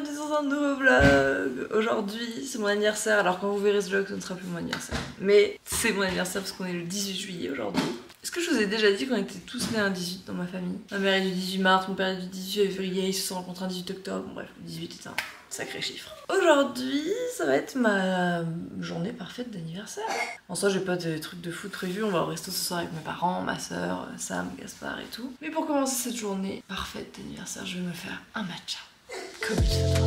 bienvenue dans un nouveau vlog. Aujourd'hui c'est mon anniversaire, alors quand vous verrez ce vlog ce ne sera plus mon anniversaire. Mais c'est mon anniversaire parce qu'on est le 18 juillet aujourd'hui. Est-ce que je vous ai déjà dit qu'on était tous nés un 18 dans ma famille? Ma mère est du 18 mars, mon père est du 18 février, ils se sont rencontrés un 18 octobre, bon, bref, le 18 est un sacré chiffre. Aujourd'hui ça va être ma journée parfaite d'anniversaire. En soi j'ai pas de trucs de foot prévus, on va au resto ce soir avec mes parents, ma soeur, Sam, Gaspard et tout. Mais pour commencer cette journée parfaite d'anniversaire, je vais me faire un matcha. Comme il se doit.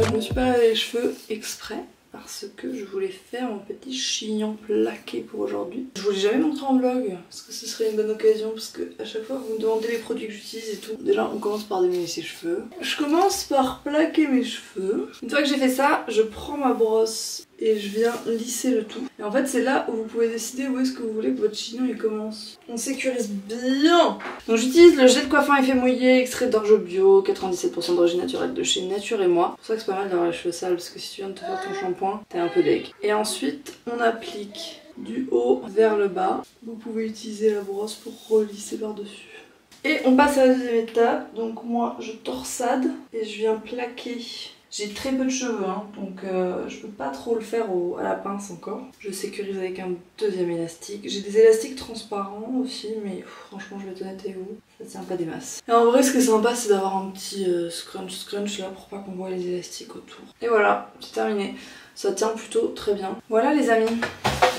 Je me suis pas lavé les cheveux exprès parce que je voulais faire mon petit chignon plaqué pour aujourd'hui. Je vous l'ai jamais montré en vlog parce que ce serait une bonne occasion, parce que à chaque fois vous me demandez les produits que j'utilise et tout. Déjà on commence par démêler ses cheveux. Je commence par plaquer mes cheveux. Une fois que j'ai fait ça, je prends ma brosse et je viens lisser le tout. Et en fait c'est là où vous pouvez décider où est-ce que vous voulez que votre chignon il commence. On sécurise bien. Donc j'utilise le gel de coiffant effet mouillé, extrait d'orge bio, 97% d'origine naturelle de chez Nature et Moi. C'est pour ça que c'est pas mal d'avoir les cheveux sales, parce que si tu viens de te faire ton shampoing, t'es un peu deg. Et ensuite on applique du haut vers le bas. Vous pouvez utiliser la brosse pour relisser par-dessus. Et on passe à la deuxième étape. Donc moi je torsade et je viens plaquer. J'ai très peu de cheveux, hein, donc je peux pas trop le faire à la pince encore. Je sécurise avec un deuxième élastique. J'ai des élastiques transparents aussi, mais franchement je vais être honnête avec vous, ça tient pas des masses. Et en vrai ce qui est sympa c'est d'avoir un petit scrunch là pour pas qu'on voit les élastiques autour. Et voilà, c'est terminé. Ça tient plutôt très bien. Voilà les amis,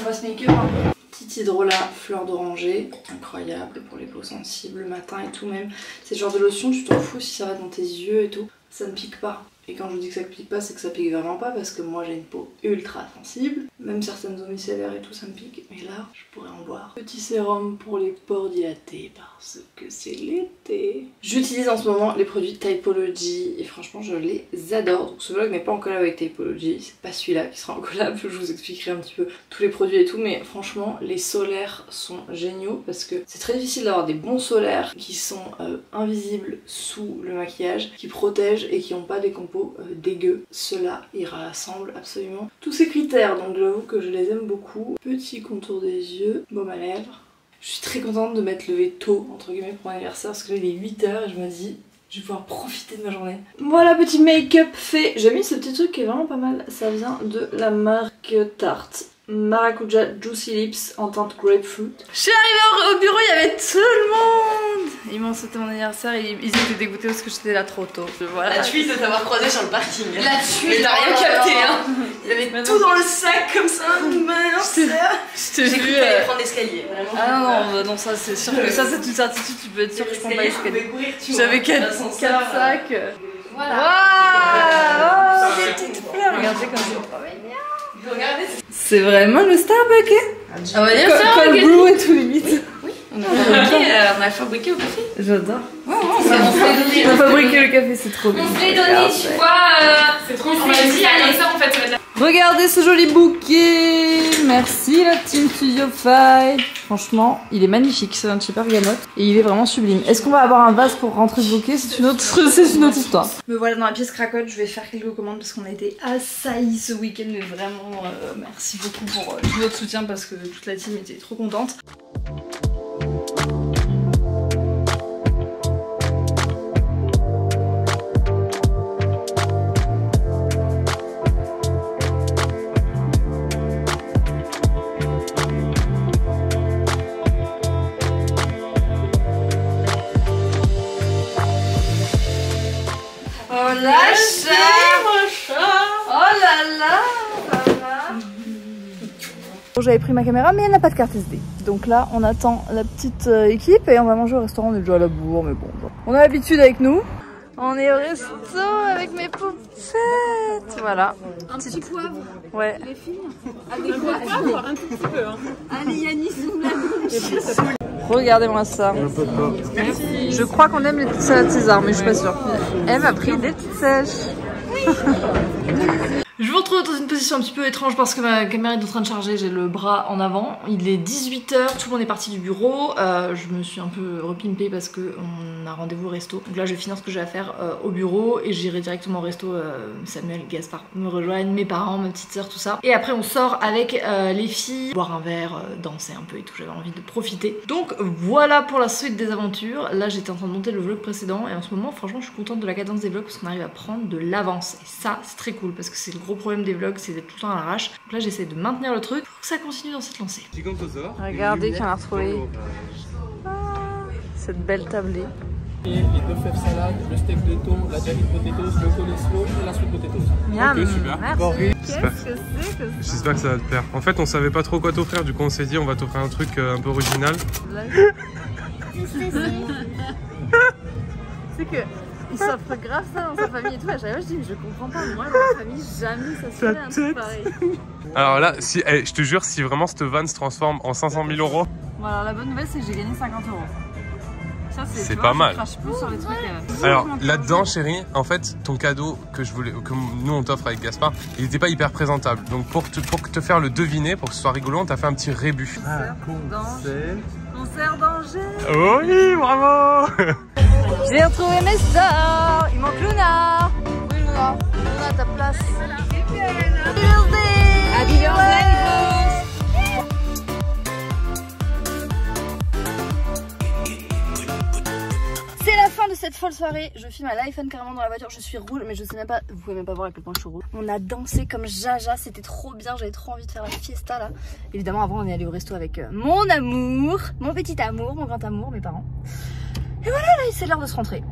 on va se make up un peu. Petit hydrolat fleur d'oranger, incroyable pour les peaux sensibles le matin et tout même. C'est le genre de lotion, tu t'en fous si ça va dans tes yeux et tout. Ça ne pique pas. Et quand je vous dis que ça pique pas, c'est que ça pique vraiment pas, parce que moi j'ai une peau ultra sensible. Même certaines zones micellaires et tout ça me pique, mais là je pourrais en boire. Petit sérum pour les pores dilatés parce que c'est l'été. J'utilise en ce moment les produits Typology et franchement je les adore. Donc ce vlog n'est pas en collab avec Typology, c'est pas celui-là qui sera en collab, je vous expliquerai un petit peu tous les produits et tout, mais franchement les solaires sont géniaux parce que c'est très difficile d'avoir des bons solaires qui sont invisibles sous le maquillage, qui protègent et qui n'ont pas des compos dégueu. Cela y rassemble absolument tous ces critères, donc j'avoue que je les aime beaucoup. Petit contour des yeux, baume à lèvres. Je suis très contente de m'être levée tôt entre guillemets pour mon anniversaire parce que là il est 8 h et je me dis je vais pouvoir profiter de ma journée. Voilà, petit make-up fait. J'ai mis ce petit truc qui est vraiment pas mal, ça vient de la marque Tarte. Maracuja Juicy Lips en teinte grapefruit. Je suis arrivée au bureau, il y avait tout le monde. Ils m'ont sauté mon anniversaire et ils étaient dégoûtés parce que j'étais là trop tôt. Voilà. La tuile de t'avoir croisé sur le parking. La tuile, t'as rien capté hein. Il y avait tout dans le sac comme ça. Mince. Je t'ai vu prendre l'escalier. Ah non, ça c'est sûr que ça c'est une certitude, tu peux être sûr que je prends pas l'escalier. J'avais 4 sacs. Voilà. Oh, des petites fleurs. Regardez comme c'est trop mignon. C'est vraiment le Starbucks, hein? On va dire Cold brew et tout limite. Oui, on a fabriqué au café. J'adore. On a fabriqué le café, c'est trop bien. On se l'est donné, tu vois. C'est trop bien. On s'est dit, allez, ça en fait. Regardez ce joli bouquet. Merci la team Studio Fi. Franchement, il est magnifique, ça vient de chez Bergamote et il est vraiment sublime. Est-ce qu'on va avoir un vase pour rentrer ce bouquet? C'est une autre histoire. Me voilà dans la pièce cracotte, je vais faire quelques commandes parce qu'on a été assaillis ce week-end, mais vraiment merci beaucoup pour tout votre soutien parce que toute la team était trop contente. Oh la chat, mon chat. Oh là là, ça va. Bon, j'avais pris ma caméra mais elle n'a pas de carte SD. Donc là on attend la petite équipe et on va manger au restaurant. On est déjà à la bourre mais bon. On a l'habitude avec nous. On est au resto avec mes poupettes. Voilà. Un petit poivre. Ouais. Les filles. Avec des poivres. Un tout petit peu. Hein. Allez Yannis sous la bouche. Regardez-moi ça. Merci. Je crois qu'on aime les petites salades César, mais je suis pas sûre. Eve a pris des petites sèches. Je vous retrouve dans une position un petit peu étrange parce que ma caméra est en train de charger, j'ai le bras en avant. Il est 18h, tout le monde est parti du bureau. Je me suis un peu repimpée parce qu'on a rendez-vous au resto. Donc là je vais finir ce que j'ai à faire au bureau et j'irai directement au resto. Samuel, Gaspard me rejoignent, mes parents, ma petite soeur, tout ça. Et après on sort avec les filles, boire un verre, danser un peu et tout, j'avais envie de profiter. Donc voilà pour la suite des aventures. Là j'étais en train de monter le vlog précédent et en ce moment franchement je suis contente de la cadence des vlogs parce qu'on arrive à prendre de l'avance. Et ça c'est très cool parce que c'est le gros problème des vlogs, c'est d'être tout le temps à l'arrache. Donc là j'essaie de maintenir le truc pour que ça continue dans cette lancée. Regardez qu'on a retrouvé cette belle tablée. Et les 2 fèves salades, le steak de thon, la jelly potatoes, le coleslaw et la sweet potatoes. Miam, ok, super. Merci. Qu'est-ce que c'est que ça? J'espère que ça va te plaire. En fait, on savait pas trop quoi t'offrir, du coup on s'est dit on va t'offrir un truc un peu original. C'est que il s'offre grave ça dans sa famille et tout. À chaque fois je dis mais je comprends pas, moi dans ma famille jamais ça se fait un truc pareil. Alors là, si, je te jure, si vraiment cette van se transforme en 500 000 €. Bon alors la bonne nouvelle c'est que j'ai gagné 50 €. Ça c'est pas mal. Je crache plus sur les trucs. Alors là-dedans, chérie, en fait, ton cadeau que nous on t'offre avec Gaspard, il était pas hyper présentable. Donc pour te faire le deviner, pour que ce soit rigolo, on t'a fait un petit rébut. Concert d'Angers. Oui, bravo. J'ai retrouvé mes sœurs. Il manque Luna. Oui Luna. Luna à ta place. Happy birthday. C'est la fin de cette folle soirée. Je filme à l'iPhone carrément dans la voiture. Je suis rouge, mais je sais même pas. Vous pouvez même pas voir à quel point je suis rouge. On a dansé comme jaja. C'était trop bien. J'avais trop envie de faire la fiesta là. Évidemment, avant, on est allé au resto avec mon amour, mon petit amour, mon grand amour, mes parents. Et voilà, là, c'est l'heure de se rentrer.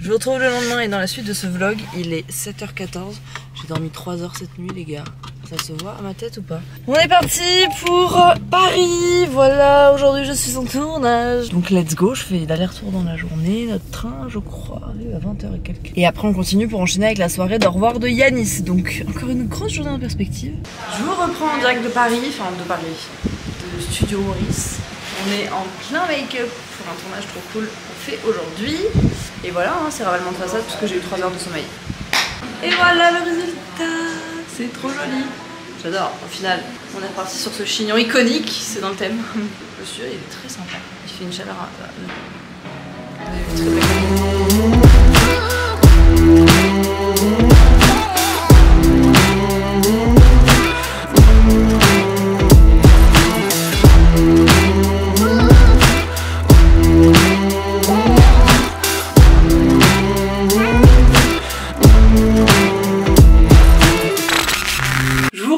Je vous retrouve le lendemain et dans la suite de ce vlog, il est 7h14. J'ai dormi 3 heures cette nuit, les gars. Ça se voit à ma tête ou pas? On est parti pour Paris. Voilà, aujourd'hui je suis en tournage. Donc let's go, je fais l'aller-retour dans la journée. Notre train, je crois, arrive à 20h et quelques. Et après on continue pour enchaîner avec la soirée d'au revoir de Yanis. Donc encore une grosse journée en perspective. Je vous reprends en direct de Paris, de Studio Maurice. On est en plein make-up pour un tournage trop cool qu'on fait aujourd'hui. Et voilà, hein, c'est ravalement de façade parce que j'ai eu 3 heures de sommeil. Et voilà le résultat, c'est trop joli. J'adore, au final, on est reparti sur ce chignon iconique, c'est dans le thème. Le monsieur, il est très sympa, il fait une chaleur très belle.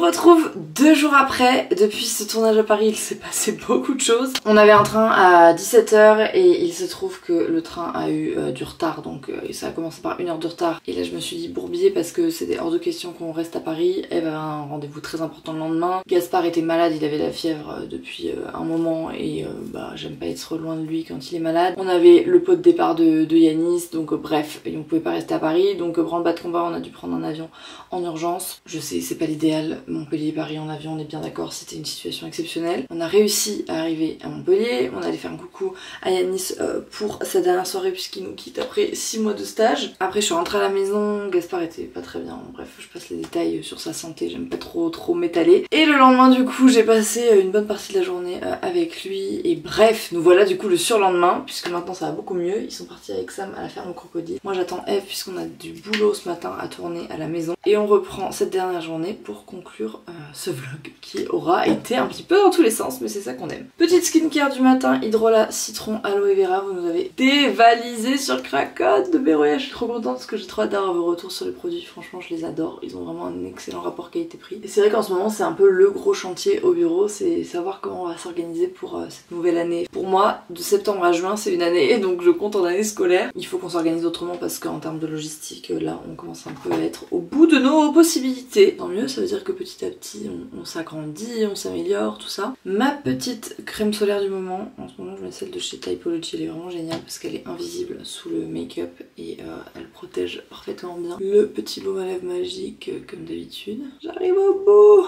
Retrouve 2 jours après. Depuis ce tournage à Paris, il s'est passé beaucoup de choses. On avait un train à 17h et il se trouve que le train a eu du retard, donc ça a commencé par 1 heure de retard. Et là je me suis dit bourbier parce que c'était hors de question qu'on reste à Paris. Elle avait un rendez-vous très important le lendemain. Gaspard était malade, il avait la fièvre depuis un moment et j'aime pas être loin de lui quand il est malade. On avait le pot de départ de Yanis, donc bref, et on pouvait pas rester à Paris, donc branle-bas de combat, on a dû prendre un avion en urgence. Je sais, c'est pas l'idéal. Montpellier-Paris en avion, on est bien d'accord, c'était une situation exceptionnelle. On a réussi à arriver à Montpellier, on allait faire un coucou à Yanis pour sa dernière soirée puisqu'il nous quitte après 6 mois de stage. Après je suis rentrée à la maison, Gaspard était pas très bien, bref je passe les détails sur sa santé, j'aime pas trop m'étaler. Et le lendemain du coup j'ai passé une bonne partie de la journée avec lui et bref, nous voilà du coup le surlendemain puisque maintenant ça va beaucoup mieux. Ils sont partis avec Sam à la ferme au crocodile. Moi j'attends Eve puisqu'on a du boulot ce matin à tourner à la maison et on reprend cette dernière journée pour conclure ce vlog qui aura été un petit peu dans tous les sens mais c'est ça qu'on aime. Petite skincare du matin, Hydrolat citron aloe vera, vous nous avez dévalisé sur Cracotte de Beroya. Je suis trop contente parce que j'ai trop hâte d'avoir vos retours sur les produits, franchement je les adore, ils ont vraiment un excellent rapport qualité-prix. Et c'est vrai qu'en ce moment c'est un peu le gros chantier au bureau, c'est savoir comment on va s'organiser pour cette nouvelle année. Pour moi, de septembre à juin c'est une année, donc je compte en année scolaire. Il faut qu'on s'organise autrement parce qu'en termes de logistique, là on commence un peu à être au bout de nos possibilités. Tant mieux, ça veut dire que petit à petit on s'agrandit, on s'améliore, tout ça. Ma petite crème solaire du moment, en ce moment je mets celle de chez Typology, elle est vraiment géniale parce qu'elle est invisible sous le make-up et elle protège parfaitement bien. Le petit baume à lèvres magique comme d'habitude. J'arrive au bout.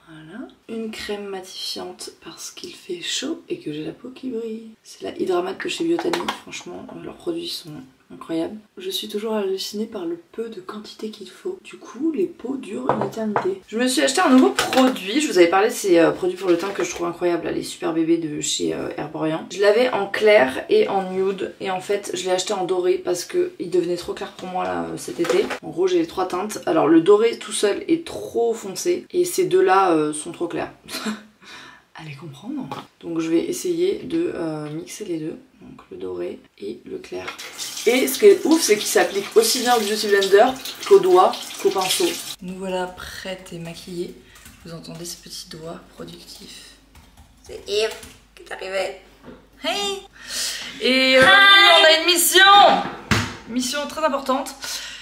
Voilà. Une crème matifiante parce qu'il fait chaud et que j'ai la peau qui brille. C'est la Hydramat de chez Biotani, franchement leurs produits sont incroyable. Je suis toujours hallucinée par le peu de quantité qu'il faut. Du coup, les pots durent une éternité. Je me suis acheté un nouveau produit. Je vous avais parlé de ces produits pour le teint que je trouve incroyables, là, les Super Bébés de chez Herborian. Je l'avais en clair et en nude. Et en fait, je l'ai acheté en doré parce qu'il devenait trop clair pour moi là cet été. En gros, j'ai les 3 teintes. Alors, le doré tout seul est trop foncé. Et ces deux-là sont trop clairs. Allez comprendre. Donc je vais essayer de mixer les deux, donc le doré et le clair. Et ce qui est ouf, c'est qu'il s'applique aussi bien au Beauty Blender qu'au doigt, qu'au pinceau. Nous voilà prêtes et maquillées. Vous entendez ce petit doigt productif. C'est Yves qui est arrivé. Hey. Et on a une mission très importante.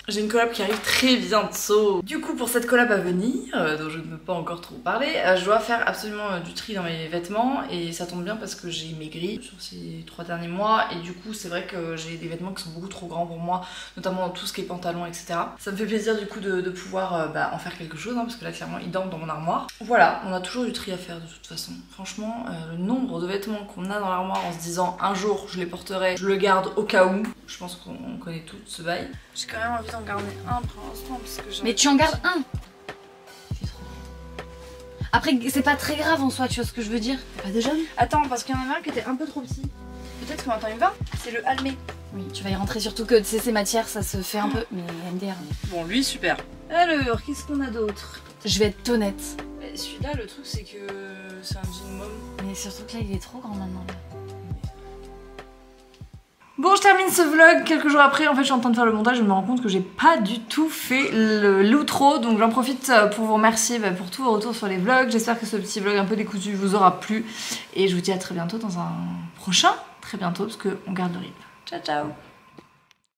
J'ai une collab qui arrive très bientôt. Du coup, pour cette collab à venir, dont je ne peux pas encore trop parler, je dois faire absolument du tri dans mes vêtements. Et ça tombe bien parce que j'ai maigri sur ces 3 derniers mois. Et du coup, c'est vrai que j'ai des vêtements qui sont beaucoup trop grands pour moi, notamment dans tout ce qui est pantalon, etc. Ça me fait plaisir du coup de pouvoir en faire quelque chose, hein, parce que là, clairement, ils dorment dans mon armoire. Voilà, on a toujours du tri à faire de toute façon. Franchement, le nombre de vêtements qu'on a dans l'armoire en se disant un jour je les porterai, je le garde au cas où. Je pense qu'on connaît tout ce bail. J'ai quand même envie d'en garder un pour l'instant parce que j'ai... Mais tu en gardes un. Après c'est pas très grave en soi, tu vois ce que je veux dire. T'as pas déjà vu? Attends, parce qu'il y en avait un qui était un peu trop petit. Peut-être que maintenant il va. C'est le Almé. Oui, tu vas y rentrer, surtout que tu sais ces matières ça se fait un peu. Mais MDR. Bon, lui super. Alors, qu'est-ce qu'on a d'autre? Je vais être honnête. Celui-là, le truc c'est que c'est un jean mom. Mais surtout que là il est trop grand maintenant là. Bon, je termine ce vlog quelques jours après. En fait, je suis en train de faire le montage. Je me rends compte que j'ai pas du tout fait l'outro. Donc, j'en profite pour vous remercier pour tous vos retours sur les vlogs. J'espère que ce petit vlog un peu décousu vous aura plu. Et je vous dis à très bientôt dans un prochain. Très bientôt, parce qu'on garde le rythme. Ciao, ciao!